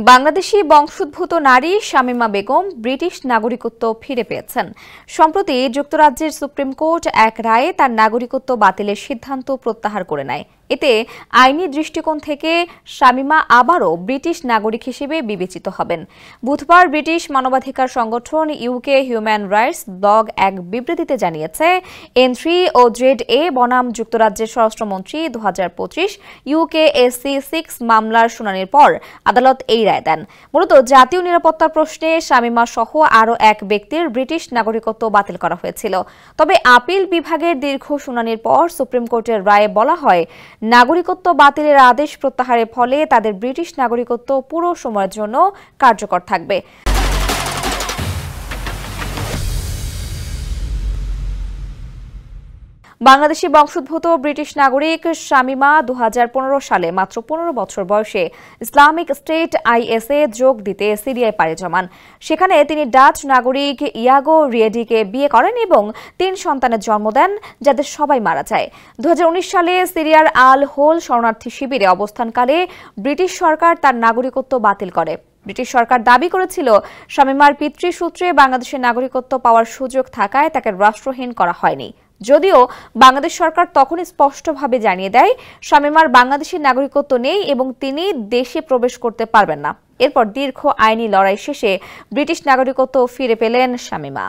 বাংলাদেশি বংশোদ্ভূত নারী শামীমা বেগম ব্রিটিশ নাগরিকত্ব ফিরে পেয়েছেন। সম্প্রতি যুক্তরাজ্যের সুপ্রিম কোর্ট এক রায়ে তার নাগরিকত্ব বাতিলের সিদ্ধান্ত প্রত্যাহার করে নেয়। এতে আইনি দৃষ্টিকোণ থেকে শামীমা আবারও ব্রিটিশ নাগরিক হিসেবে বিবেচিত হবেন। বুধবার ব্রিটিশ মানবাধিকার সংগঠন ইউকে হিউম্যান রাইটস ব্লগ এক বিবৃতিতে জানিয়েছে, N3 ও ZA বনাম যুক্তরাজ্যের স্বরাষ্ট্রমন্ত্রী 2025 UKSC 6 মামলার শুনানির পর আদালত এই রায় দেন। মূলত জাতীয় নিরাপত্তার প্রশ্নে শামীমা সহ আরও এক ব্যক্তির ব্রিটিশ নাগরিকত্ব বাতিল করা হয়েছিল। তবে আপিল বিভাগের দীর্ঘ শুনানির পর সুপ্রিম কোর্টের রায়ে বলা হয়, নাগরিকত্ব বাতিলের আদেশ প্রত্যাহারের ফলে তাদের ব্রিটিশ নাগরিকত্ব পুরো সময়ের জন্য কার্যকর থাকবে। বাংলাদেশি বংশোদ্ভূত ব্রিটিশ নাগরিক শামীমা 2015 সালে মাত্র 15 বছর বয়সে ইসলামিক স্টেট IS-এ যোগ দিতে সিরিয়ায় পাড়ি জমান। সেখানে তিনি ডাচ নাগরিক ইয়াগো রিয়েডিকে বিয়ে করেন এবং 3 সন্তানের জন্ম দেন, যাদের সবাই মারা যায়। 2019 সালে সিরিয়ার আল হোল শরণার্থী শিবিরে অবস্থানকালে ব্রিটিশ সরকার তার নাগরিকত্ব বাতিল করে। ব্রিটিশ সরকার দাবি করেছিল, শামীমার পিতৃসূত্রে বাংলাদেশের নাগরিকত্ব পাওয়ার সুযোগ থাকায় তাকে রাষ্ট্রহীন করা হয়নি। যদিও বাংলাদেশ সরকার তখন স্পষ্টভাবে জানিয়ে দেয়, শামীমার বাংলাদেশের নাগরিকত্ব নেই এবং তিনি দেশে প্রবেশ করতে পারবেন না। এরপর দীর্ঘ আইনি লড়াই শেষে ব্রিটিশ নাগরিকত্ব ফিরে পেলেন শামীমা।